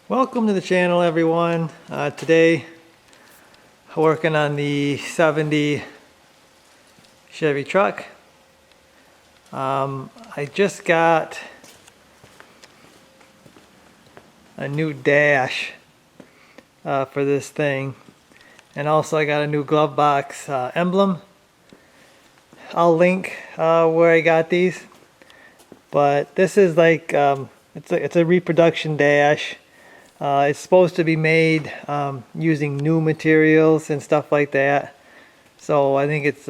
Welcome to the channel, everyone. Today working on the 70 Chevy truck. I just got a new dash for this thing, and also I got a new glove box emblem. I'll link where I got these, but this is like it's a reproduction dash. It's supposed to be made using new materials and stuff like that. So I think it's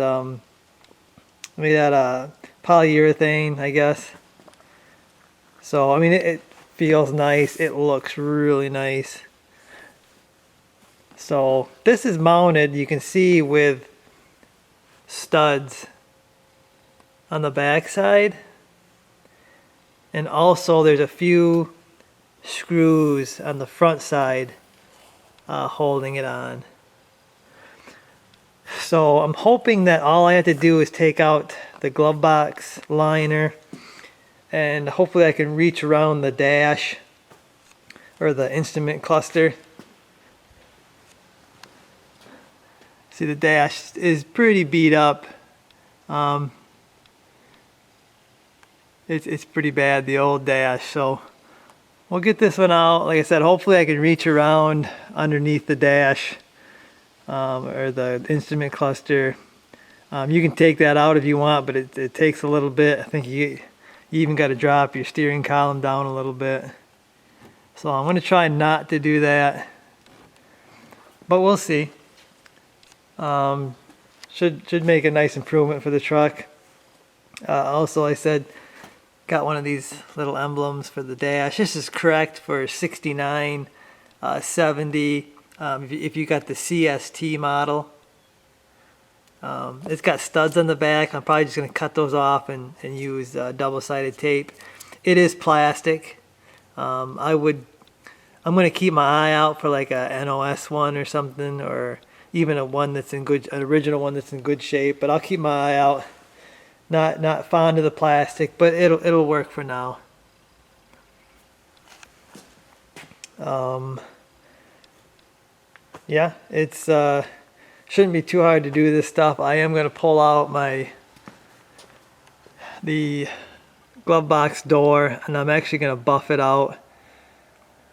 made out of polyurethane, I guess. So I mean, it feels nice. It looks really nice. So this is mounted, you can see, with studs on the back side, and also there's a few screws on the front side holding it on. So I'm hoping that all I have to do is take out the glove box liner, and hopefully I can reach around the dash or the instrument cluster. See, the dash is pretty beat up. It's pretty bad, the old dash. So we'll get this one out. Like I said, hopefully I can reach around underneath the dash or the instrument cluster. You can take that out if you want, but it takes a little bit. I think you even got to drop your steering column down a little bit. So I'm going to try not to do that, but we'll see. Should make a nice improvement for the truck. Also, I said, got one of these little emblems for the dash. This is correct for 69, 70. If you got the CST model, it's got studs on the back. I'm probably just going to cut those off and use double-sided tape. It is plastic. I'm going to keep my eye out for like a NOS one or something, or even an original one that's in good shape. But I'll keep my eye out. Not fond of the plastic, but it'll work for now. Yeah, it's shouldn't be too hard to do this stuff. I am going to pull out the glove box door, and I'm actually going to buff it out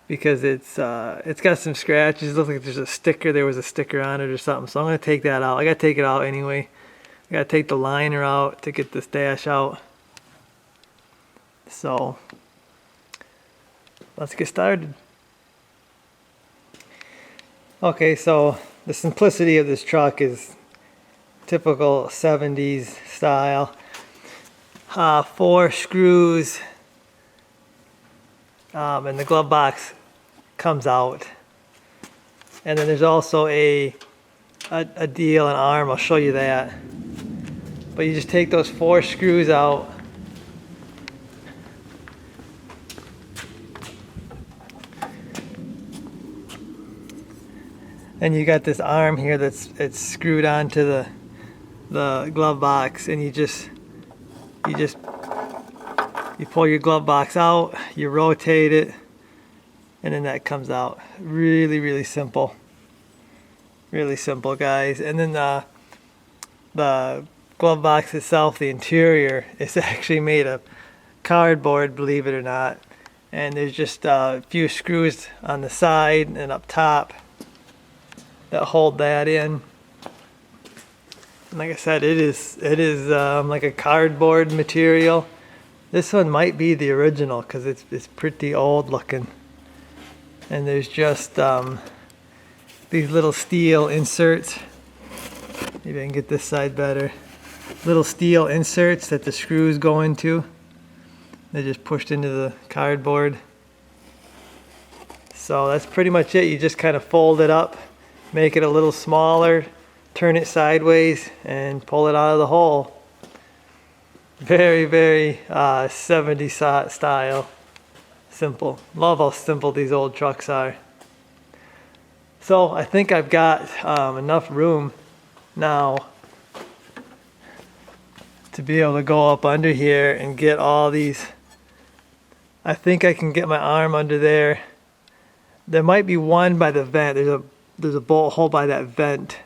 because it's got some scratches. It looks like there's a sticker. There was a sticker on it or something. So I'm going to take that out. I got to take it out anyway. I gotta take the liner out to get this dash out. So let's get started. Okay, so the simplicity of this truck is typical 70s style. 4 screws, and the glove box comes out. And then there's also an arm. I'll show you that. But you just take those 4 screws out, and you got this arm here it's screwed onto the glove box, and you pull your glove box out, you rotate it, and then that comes out. Really simple. Really simple, guys. And then the glove box itself, the interior, is actually made of cardboard, believe it or not. And there's just a few screws on the side and up top that hold that in. And like I said, it is like a cardboard material. This one might be the original because it's pretty old looking. And there's just these little steel inserts. Maybe I can get this side better. Little steel inserts that the screws go into. They're just pushed into the cardboard. So that's pretty much it. You just kind of fold it up, make it a little smaller, turn it sideways, and pull it out of the hole. Very 70s style. Simple. Love how simple these old trucks are. So I think I've got enough room now to be able to go up under here and get all these. I think I can get my arm under there. There might be one by the vent. There's a bolt hole by that vent.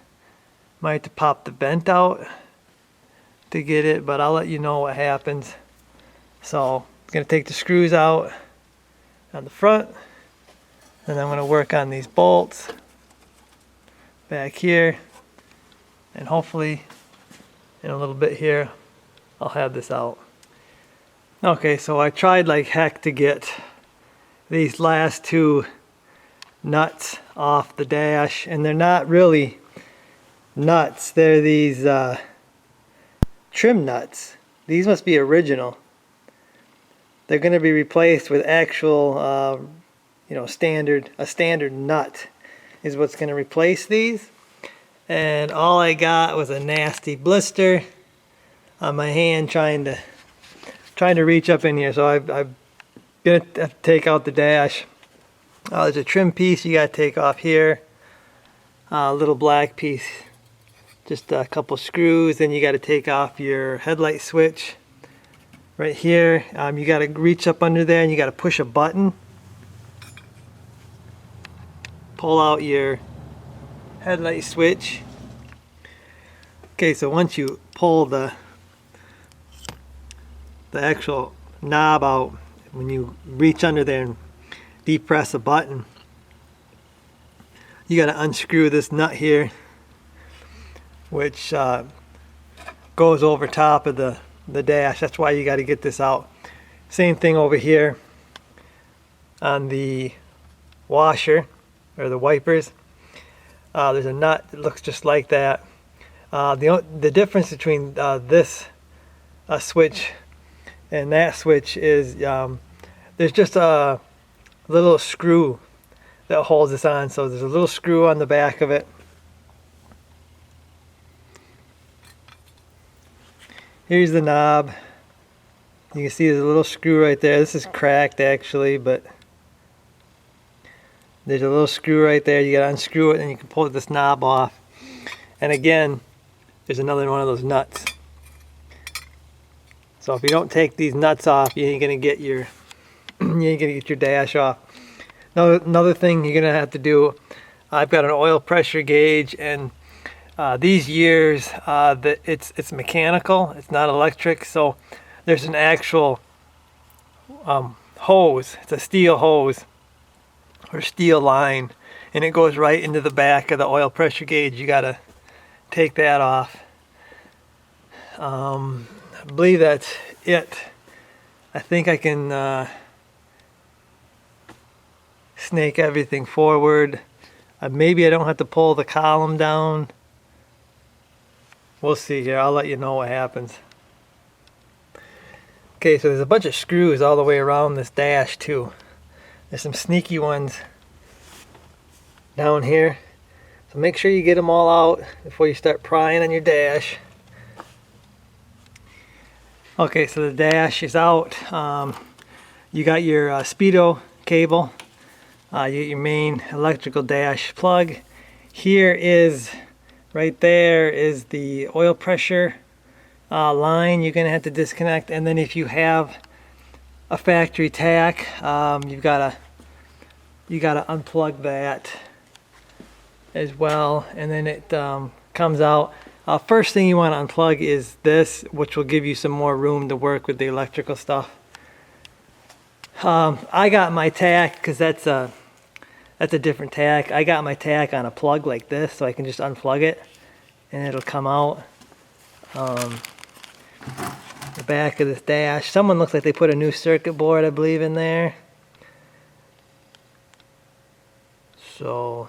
Might have to pop the vent out to get it, but I'll let you know what happens. So I'm gonna take the screws out on the front, and I'm gonna work on these bolts back here, and hopefully in a little bit here I'll have this out. Okay, so I tried like heck to get these last two nuts off the dash, and they're not really nuts, they're these trim nuts. These must be original. They're going to be replaced with actual a standard nut is what's going to replace these. And all I got was a nasty blister on my hand trying to reach up in here. So I'm gonna have to take out the dash. There's a trim piece you gotta take off here, a little black piece, just a couple screws. Then you gotta take off your headlight switch right here. You gotta reach up under there and you gotta push a button, pull out your headlight switch. Okay, so once you pull the actual knob out, when you reach under there and depress a button, you got to unscrew this nut here, which goes over top of the dash. That's why you got to get this out. Same thing over here on the washer or the wipers. There's a nut that looks just like that. The difference between this switch and that switch is there's just a little screw that holds this on. So there's a little screw on the back of it. Here's the knob. You can see there's a little screw right there. This is cracked actually, but there's a little screw right there. You gotta unscrew it and you can pull this knob off. And again, there's another one of those nuts. So if you don't take these nuts off, you ain't gonna get your dash off. Another thing you're gonna have to do, I've got an oil pressure gauge, and these years it's mechanical, it's not electric. So there's an actual hose. It's a steel hose or steel line, and it goes right into the back of the oil pressure gauge. You gotta take that off. I believe that's it. I think I can snake everything forward. Maybe I don't have to pull the column down. We'll see here. I'll let you know what happens. Okay, so there's a bunch of screws all the way around this dash too. There's some sneaky ones down here. So make sure you get them all out before you start prying on your dash. Okay, so the dash is out. You got your speedo cable. You get your main electrical dash plug. Here is, right there is the oil pressure line you're gonna have to disconnect. And then if you have a factory tack, you gotta unplug that as well, and then it comes out. First thing you want to unplug is this, which will give you some more room to work with the electrical stuff. I got my tack, because that's a different tack. I got my tack on a plug like this, so I can just unplug it and it'll come out. The back of this dash. Someone looks like they put a new circuit board, I believe, in there. So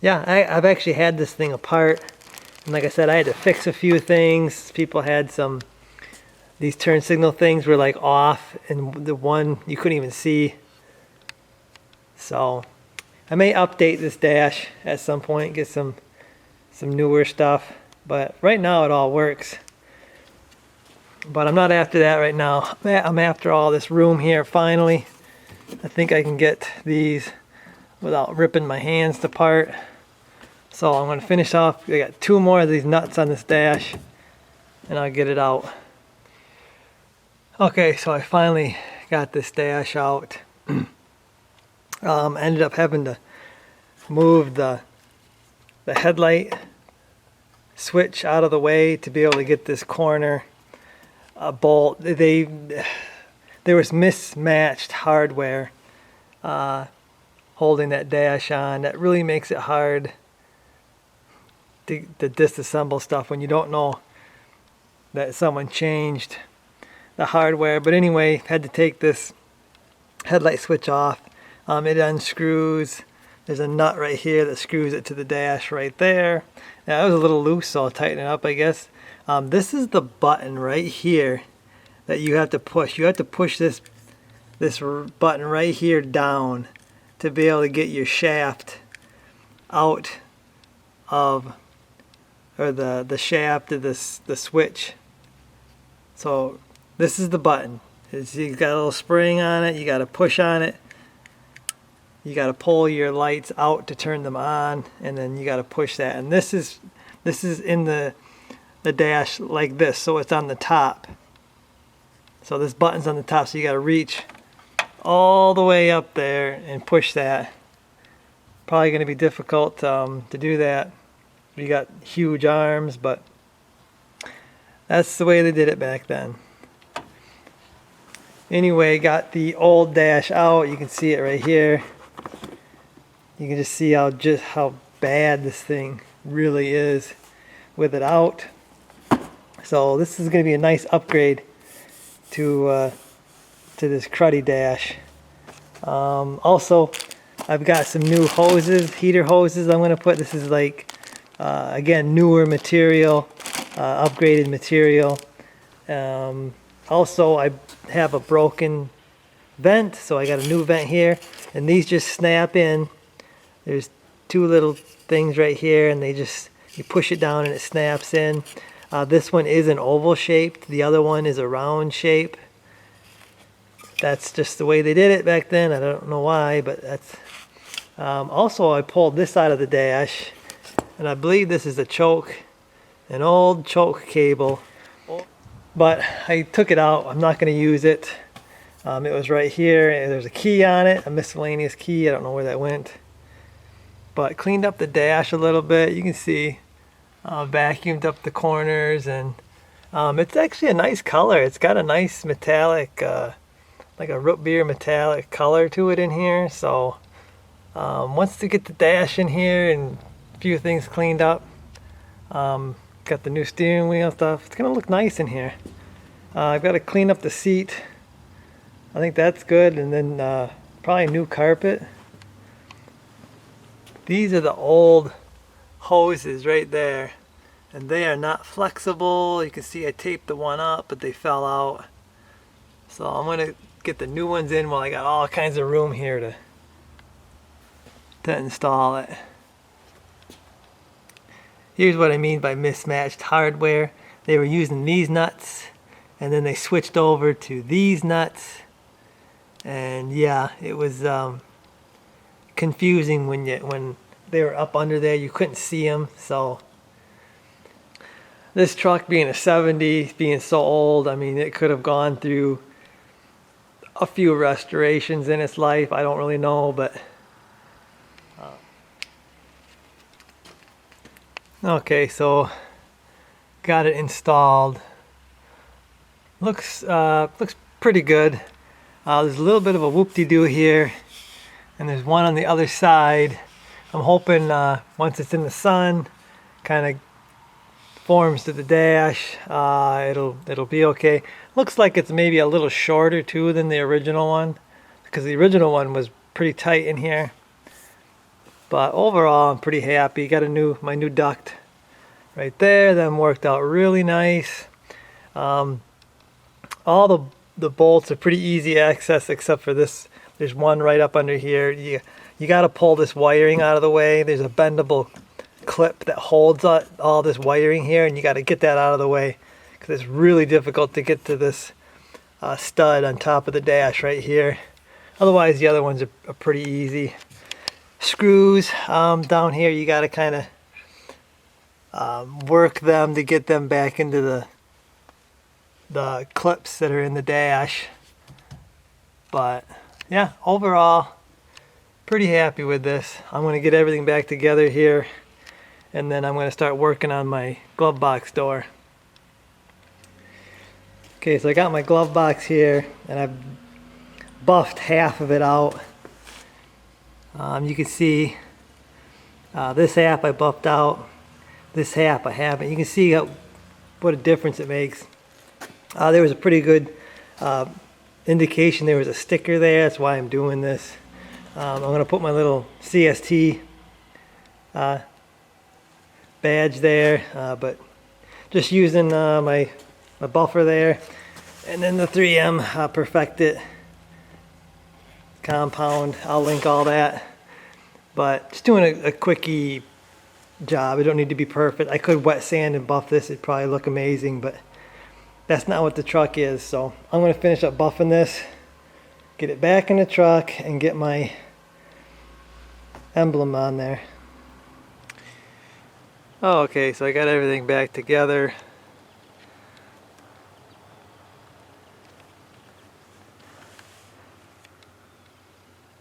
yeah, I've actually had this thing apart, and like I said, I had to fix a few things. People had these turn signal things were like off, and the one you couldn't even see. So I may update this dash at some point, get some newer stuff, but right now it all works. But I'm not after that right now. I'm after all this room here finally. I think I can get these without ripping my hands apart. So I'm going to finish off. I got 2 more of these nuts on this dash and I'll get it out. Okay, so I finally got this dash out. Ended up having to move the headlight switch out of the way to be able to get this corner bolt. There was mismatched hardware holding that dash on. That really makes it hard to disassemble stuff when you don't know that someone changed the hardware. But anyway, had to take this headlight switch off. It unscrews. There's a nut right here that screws it to the dash right there. Now it was a little loose, so I'll tighten it up, I guess. This is the button right here that you have to push. You have to push this button right here down to be able to get your shaft out of, or the shaft of the switch. So this is the button. You got a little spring on it. You got to push on it. You got to pull your lights out to turn them on, and then you got to push that. And this is in the dash like this, so it's on the top. So this button's on the top, so you got to reach all the way up there and push that. Probably going to be difficult to do that. You got huge arms, but that's the way they did it back then. Anyway, got the old dash out. You can see it right here. You can just see how bad this thing really is with it out. So this is going to be a nice upgrade to this cruddy dash. Also, I've got some new hoses, heater hoses I'm going to put. This is like, again, newer material, upgraded material. Also, I have a broken vent, so I got a new vent here, and these just snap in. There's 2 little things right here, and you push it down and it snaps in. This one is an oval shaped, the other one is a round shape. That's just the way they did it back then. I don't know why, but that's... Also, I pulled this out of the dash, and I believe this is a choke, an old choke cable. But I took it out. I'm not going to use it. It was right here, and there's a key on it, a miscellaneous key. I don't know where that went. But cleaned up the dash a little bit. You can see vacuumed up the corners, and it's actually a nice color. It's got a nice metallic, like a root beer metallic color to it in here. So once to get the dash in here and a few things cleaned up, got the new steering wheel stuff. It's gonna look nice in here. I've got to clean up the seat. I think that's good, and then probably new carpet. These are the old hoses right there, and they are not flexible. You can see I taped the one up, but they fell out. So I'm gonna get the new ones in while I got all kinds of room here to install it. Here's what I mean by mismatched hardware. They were using these nuts, and then they switched over to these nuts, and yeah, it was confusing when they were up under there. You couldn't see them. So this truck, being a 70, being so old, I mean, it could have gone through a few restorations in its life. I don't really know, but okay, so got it installed. Looks pretty good. There's a little bit of a whoop-de-doo here, and there's one on the other side. I'm hoping once it's in the sun, kind of forms to the dash, it'll be okay. Looks like it's maybe a little shorter too than the original one, because the original one was pretty tight in here. But overall, I'm pretty happy. Got my new duct right there. That worked out really nice. All the bolts are pretty easy access, except for this. There's one right up under here. You got to pull this wiring out of the way. There's a bendable clip that holds all this wiring here, and you got to get that out of the way, because it's really difficult to get to this stud on top of the dash right here. Otherwise the other ones are pretty easy. Screws down here, you got to kind of work them to get them back into the clips that are in the dash. But yeah, overall pretty happy with this. I'm going to get everything back together here, and then I'm going to start working on my glove box door. Okay, so I got my glove box here, and I've buffed half of it out. You can see this half I buffed out, this half I haven't. You can see what a difference it makes. There was a pretty good indication there was a sticker there. That's why I'm doing this. I'm going to put my little CST badge there, but just using my buffer there, and then the 3M Perfect It compound. I'll link all that, but just doing a quickie job. It don't need to be perfect. I could wet sand and buff this. It'd probably look amazing, but that's not what the truck is. So I'm going to finish up buffing this, get it back in the truck, and get my emblem on there. Oh, okay, so I got everything back together.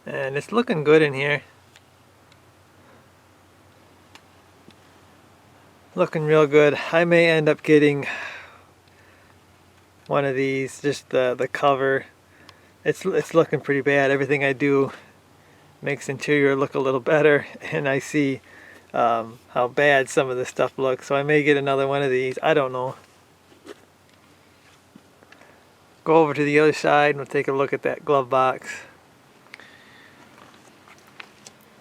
And it's looking good in here. Looking real good. I may end up getting one of these, just the cover. It's looking pretty bad. Everything I do makes interior look a little better, and I see how bad some of this stuff looks, so I may get another one of these. I don't know. Go over to the other side and we'll take a look at that glove box.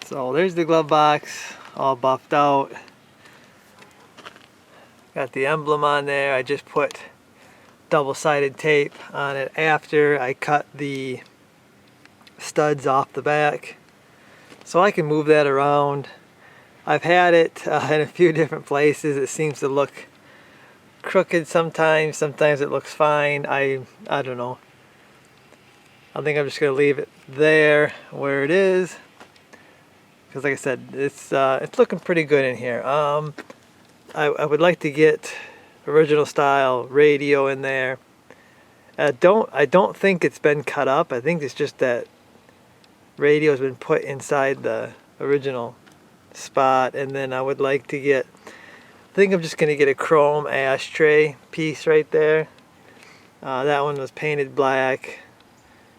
So there's the glove box, all buffed out. Got the emblem on there. I just put double-sided tape on it after I cut the studs off the back, so I can move that around. I've had it in a few different places. It seems to look crooked sometimes. Sometimes it looks fine. I don't know. I think I'm just gonna leave it there where it is, because like I said, it's looking pretty good in here. I would like to get original style radio in there. I don't think it's been cut up. I think it's just that radio has been put inside the original spot, and then I would like to get, I think I'm just gonna get a chrome ashtray piece right there. That one was painted black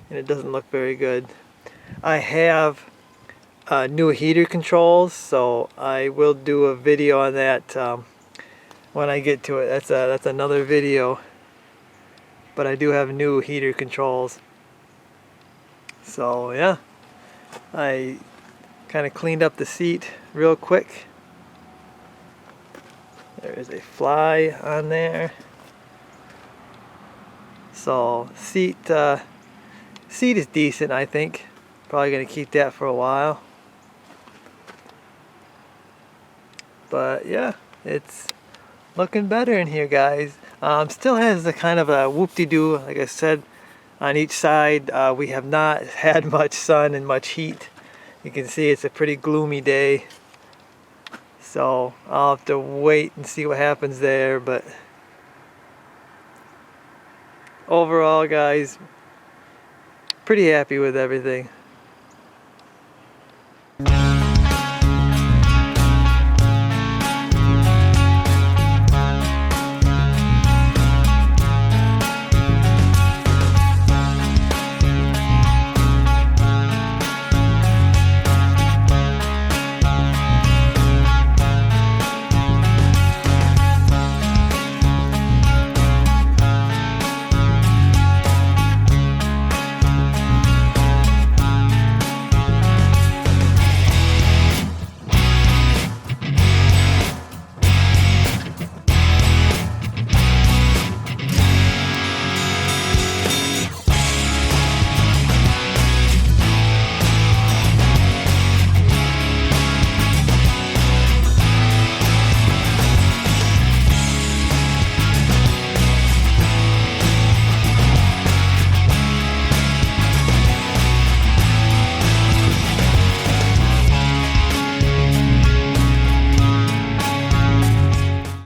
and it doesn't look very good. I have new heater controls, so I will do a video on that when I get to it. That's another video, but I do have new heater controls. So yeah, I kind of cleaned up the seat real quick. There is a fly on there. So seat is decent, I think. Probably gonna keep that for a while. But yeah, it's looking better in here, guys. Still has a kind of a whoop-de-doo, like I said, on each side. We have not had much sun and much heat. You can see it's a pretty gloomy day. So I'll have to wait and see what happens there. But overall, guys, pretty happy with everything.